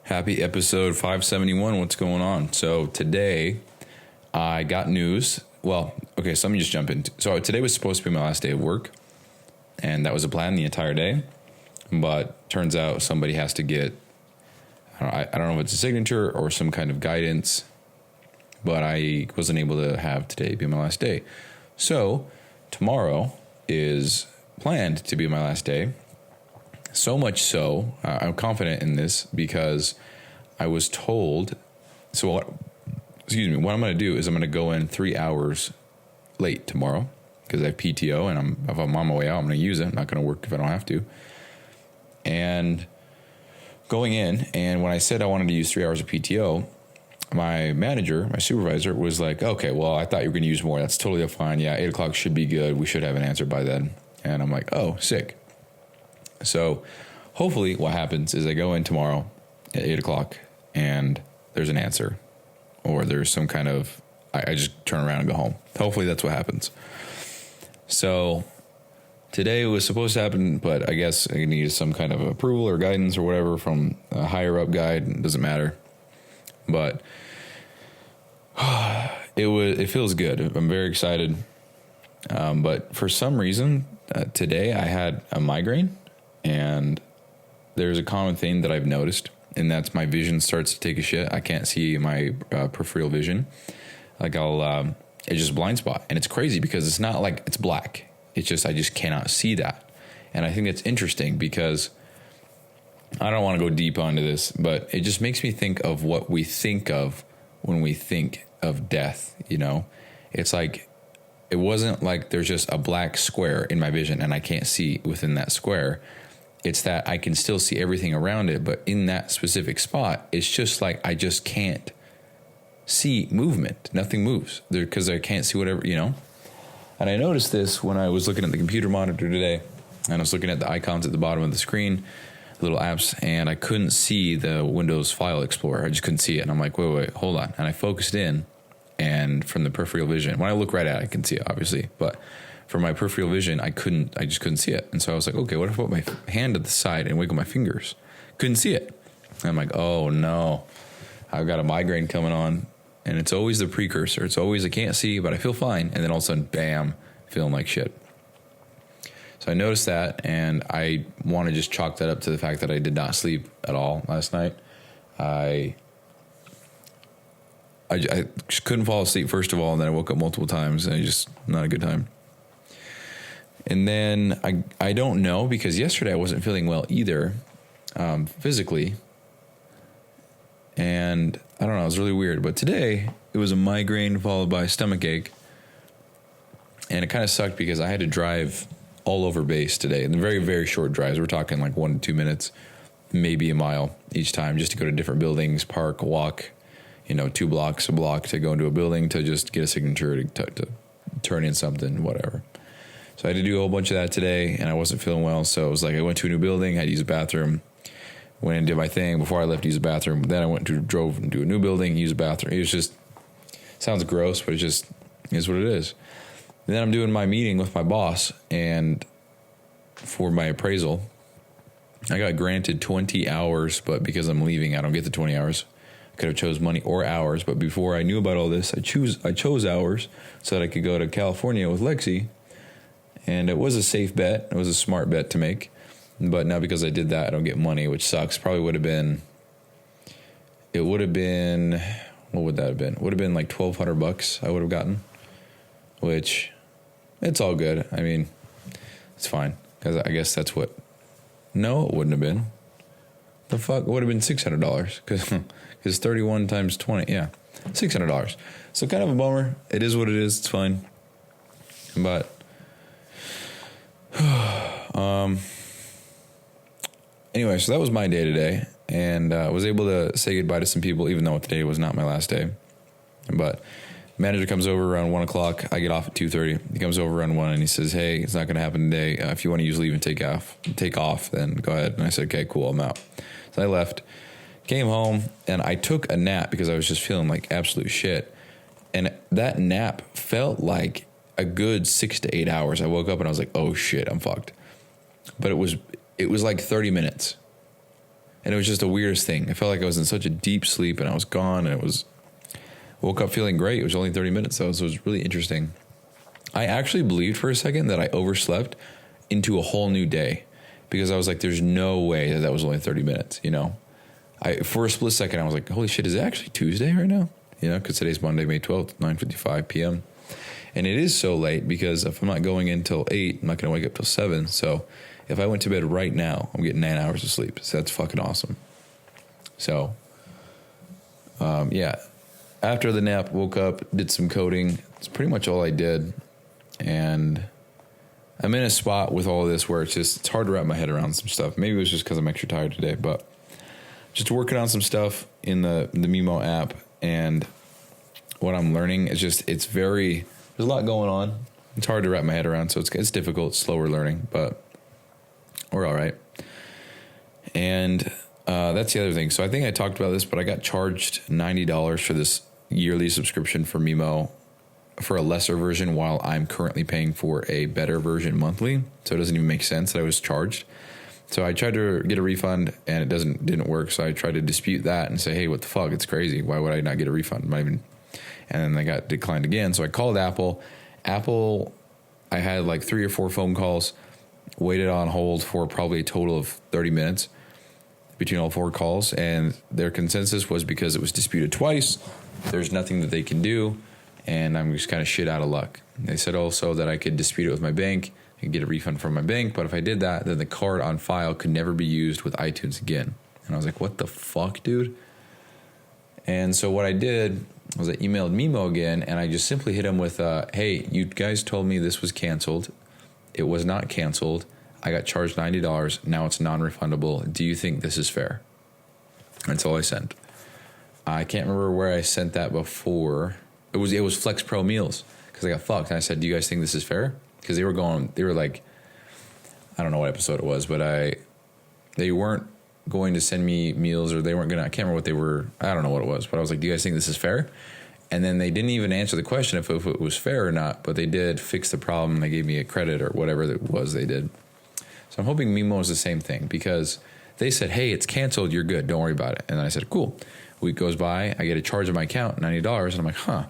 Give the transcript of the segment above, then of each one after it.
Happy episode 571. What's going on? So today I got news. Well, okay, so let me just jump into. So today was supposed to be my last day of work, and that was a plan the entire day. But turns out somebody has to get, I don't know if it's a signature or some kind of guidance, but I wasn't able to have today be my last day. So tomorrow is planned to be my last day. So much so, I'm confident in this because I was told, what I'm going to do is I'm going to go in 3 hours late tomorrow because I have PTO and if I'm on my way out, I'm going to use it. I'm not going to work if I don't have to. And going in, and when I said I wanted to use 3 hours of PTO, my manager, my supervisor was like, okay, well, I thought you were going to use more. That's totally fine. Yeah, 8 o'clock should be good. We should have an answer by then. And I'm like, oh, sick. So hopefully what happens is I go in tomorrow at 8 o'clock and there's an answer or there's some kind of, I just turn around and go home. Hopefully that's what happens. So today it was supposed to happen, but I guess I need some kind of approval or guidance or whatever from a higher up guy. It doesn't matter. But it feels good. I'm very excited. But for some reason today I had a migraine. And there's a common thing that I've noticed, and that's my vision starts to take a shit. I can't see my peripheral vision. Like it's just blind spot. And it's crazy because it's not like it's black. It's just, I just cannot see that. And I think it's interesting because I don't want to go deep onto this, but it just makes me think of what we think of when we think of death. You know, it's like, it wasn't like there's just a black square in my vision and I can't see within that square. It's that I can still see everything around it, but in that specific spot, it's just like I just can't see movement. Nothing moves there because I can't see whatever, you know. And I noticed this when I was looking at the computer monitor today, and I was looking at the icons at the bottom of the screen, little apps, and I couldn't see the Windows File Explorer. I just couldn't see it. And I'm like, wait, hold on. And I focused in, and from the peripheral vision, when I look right at it, I can see it, obviously, but from my peripheral vision, I just couldn't see it. And so I was like, okay, what if I put my hand at the side and wiggle my fingers? Couldn't see it. And I'm like, oh no, I've got a migraine coming on. And it's always the precursor. It's always, I can't see, but I feel fine. And then all of a sudden, bam, feeling like shit. So I noticed that, and I want to just chalk that up to the fact that I did not sleep at all last night. I just couldn't fall asleep, first of all, and then I woke up multiple times, and just not a good time. And then I don't know, because yesterday I wasn't feeling well either, physically. And I don't know, it was really weird. But today it was a migraine followed by a stomach ache. And it kind of sucked because I had to drive all over base today. And very, very short drives. We're talking like 1 to 2 minutes, maybe a mile each time, just to go to different buildings, park, walk, 2 blocks, a block to go into a building to just get a signature to turn in something, whatever. So I had to do a whole bunch of that today, and I wasn't feeling well. So it was like I went to a new building, had to use a bathroom, went and did my thing. Before I left, to use a bathroom. Then I drove into a new building, used a bathroom. It was just, sounds gross, but it just is what it is. And then I'm doing my meeting with my boss, and for my appraisal, I got granted 20 hours, but because I'm leaving, I don't get the 20 hours. I could have chose money or hours, but before I knew about all this, I chose hours so that I could go to California with Lexi. And it was a safe bet. It was a smart bet to make. But now because I did that, I don't get money, which sucks. Probably would have been, what would that have been? It would have been like $1,200 I would have gotten, which it's all good. I mean, it's fine. Because I guess that's what, no, it wouldn't have been. The fuck? It would have been $600 because 31 times 20. Yeah. $600. So kind of a bummer. It is what it is. It's fine. But, anyway, so that was my day today, and I was able to say goodbye to some people, even though today was not my last day. But manager comes over around 1 o'clock. I get off at 2:30. He comes over around 1 and he says, hey, it's not going to happen today. If you want to use leave and take off, then go ahead. And I said, okay, cool, I'm out. So I left, came home, and I took a nap because I was just feeling like absolute shit. And that nap felt like a good 6 to 8 hours. I woke up and I was like, oh shit, I'm fucked. But it was like 30 minutes. And it was just the weirdest thing. I felt like I was in such a deep sleep and I was gone, and woke up feeling great. It was only 30 minutes though, so it was really interesting. I actually believed for a second that I overslept into a whole new day, because I was like, there's no way that was only 30 minutes, you know? For a split second, I was like, holy shit, is it actually Tuesday right now? You know, because today's Monday, May 12th, 9:55 p.m. And it is so late because if I'm not going in till 8, I'm not going to wake up till 7. So if I went to bed right now, I'm getting 9 hours of sleep. So that's fucking awesome. So, yeah. After the nap, woke up, did some coding. It's pretty much all I did. And I'm in a spot with all of this where it's hard to wrap my head around some stuff. Maybe it was just because I'm extra tired today, but just working on some stuff in the Mimo app. And what I'm learning is there's a lot going on. It's hard to wrap my head around, so it's difficult, slower learning, but we're all right. And that's the other thing. So I think I talked about this, but I got charged $90 for this yearly subscription for Mimo for a lesser version, while I'm currently paying for a better version monthly. So it doesn't even make sense that I was charged. So I tried to get a refund and it didn't work. So I tried to dispute that and say, hey, what the fuck? It's crazy. Why would I not get a refund? And then I got declined again. So I called Apple. I had like 3 or 4 phone calls, waited on hold for probably a total of 30 minutes between all 4 calls. And their consensus was because it was disputed twice, there's nothing that they can do. And I'm just kind of shit out of luck. They said also that I could dispute it with my bank and get a refund from my bank. But if I did that, then the card on file could never be used with iTunes again. And I was like, what the fuck, dude? And so what I did was I emailed Mimo again, and I just simply hit him with, hey, you guys told me this was canceled. It was not canceled. I got charged $90. Now it's non-refundable. Do you think this is fair? That's all I sent. I can't remember where I sent that before. It was Flex Pro Meals, because I got fucked. And I said, do you guys think this is fair? Because they were like, I don't know what episode it was, but they weren't going to send me meals, or they weren't going to, I can't remember what they were. I don't know what it was, but I was like, do you guys think this is fair? And then they didn't even answer the question if it was fair or not, but they did fix the problem. They gave me a credit or whatever it was they did. So I'm hoping Mimo is the same thing, because they said, hey, it's canceled. You're good. Don't worry about it. And I said, cool. Week goes by. I get a charge on my account, $90. And I'm like, huh.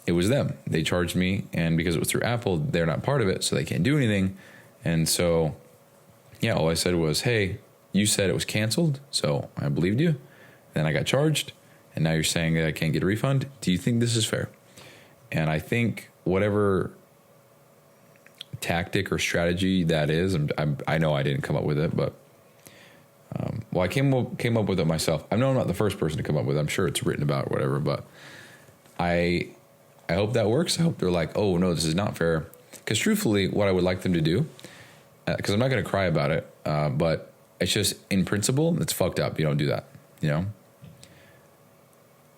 It was them. They charged me, and because it was through Apple, they're not part of it, so they can't do anything. And so, yeah, all I said was, hey, you said it was canceled, so I believed you. Then I got charged, and now you're saying that I can't get a refund. Do you think this is fair? And I think whatever tactic or strategy that is, I know I didn't come up with it, but I came up with it myself. I know I'm not the first person to come up with it. I'm sure it's written about or whatever, but I hope that works. I hope they're like, oh, no, this is not fair. Because truthfully, what I would like them to do, because I'm not going to cry about it, but it's just in principle, it's fucked up. You don't do that, you know?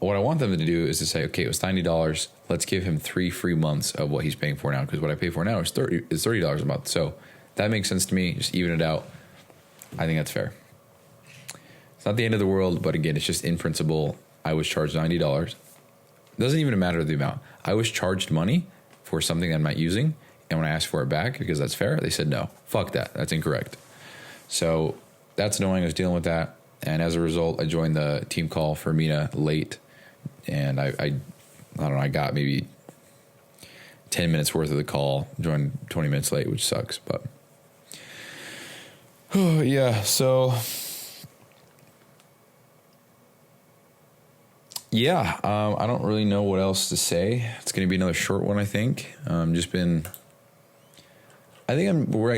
What I want them to do is to say, okay, it was $90. Let's give him 3 free months of what he's paying for now, because what I pay for now is $30 a month. So that makes sense to me. Just even it out. I think that's fair. It's not the end of the world, but again, it's just in principle. I was charged $90. Doesn't even matter the amount. I was charged money for something I'm not using, and when I asked for it back, because that's fair, they said no. Fuck that. That's incorrect. So that's annoying. I was dealing with that, and as a result, I joined the team call for Mina late, and I don't know, I got maybe 10 minutes worth of the call, joined 20 minutes late, which sucks, but yeah, so yeah, I don't really know what else to say. It's going to be another short one, I think. Right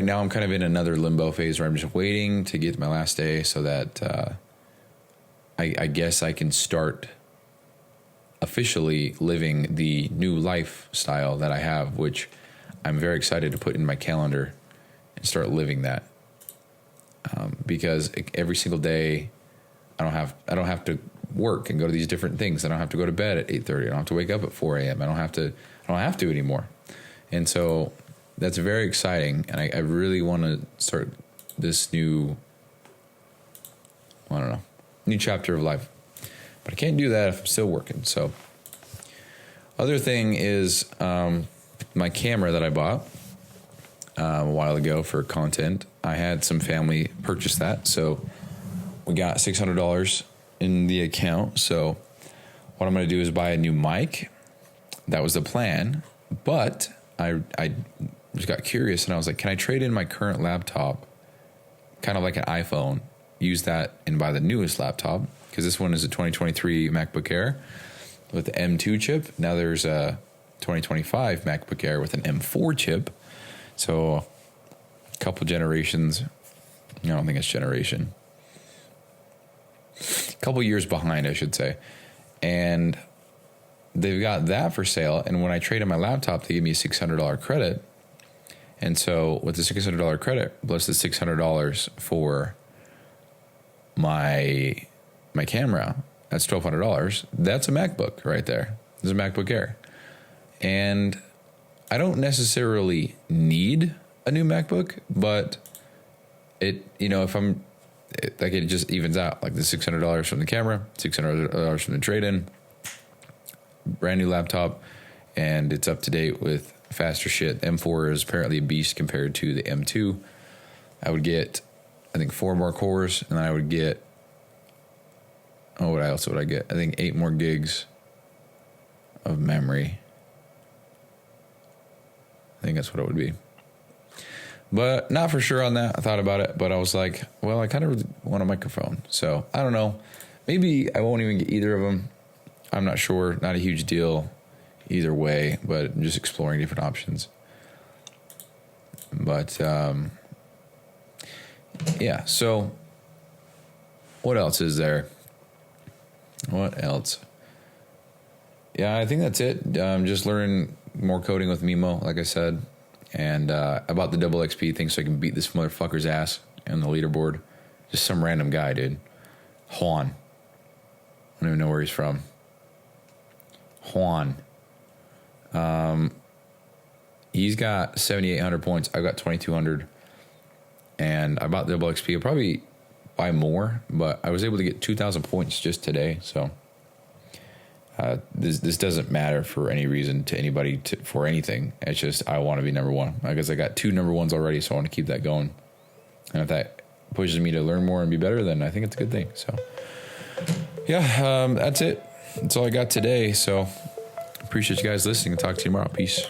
now I'm kind of in another limbo phase where I'm just waiting to get to my last day so that I guess I can start officially living the new lifestyle that I have, which I'm very excited to put in my calendar and start living that. Because every single day I don't have to work and go to these different things. I don't have to go to bed at 8:30. I don't have to wake up at 4 a.m. I don't have to anymore. And so that's very exciting. And I really want to start this new chapter of life. But I can't do that if I'm still working. So other thing is my camera that I bought a while ago for content. I had some family purchase that. So we got $600 in the account. So what I'm going to do is buy a new mic. That was the plan. But I just got curious and I was like, can I trade in my current laptop, kind of like an iPhone, use that and buy the newest laptop? Because this one is a 2023 MacBook Air with the M2 chip. Now there's a 2025 MacBook Air with an M4 chip. So a couple generations. I don't think it's generation. A couple years behind, I should say. And they've got that for sale. And when I trade in my laptop, they give me a $600 credit. And so with the $600 credit plus the $600 for my camera, that's $1,200. That's a MacBook right there. This is a MacBook Air. And I don't necessarily need a new MacBook, but it, if it just evens out, like the $600 from the camera, $600 from the trade-in, brand new laptop, and it's up to date with faster shit. The M4 is apparently a beast compared to the M2. I would get, I think, 4 more cores, and then I would get, what else would I get? I think 8 more gigs of memory. I think that's what it would be. But not for sure on that. I thought about it, but I was like, well, I kind of want a microphone. So I don't know. Maybe I won't even get either of them. I'm not sure. Not a huge deal either way, but I'm just exploring different options. But yeah, so what else is there? What else? Yeah, I think that's it. Just learning more coding with Mimo, like I said. And about the double XP thing so I can beat this motherfucker's ass on the leaderboard. Just some random guy, dude. Huan. I don't even know where he's from. Huan. He's got 7,800 points. I've got 2,200. And I bought the double XP. I'll probably buy more, but I was able to get 2,000 points just today. So this doesn't matter for any reason to anybody for anything. It's just I want to be number one. I guess I got 2 number ones already, so I want to keep that going. And if that pushes me to learn more and be better, then I think it's a good thing. So yeah, that's it. That's all I got today. So appreciate you guys listening. Talk to you tomorrow. Peace.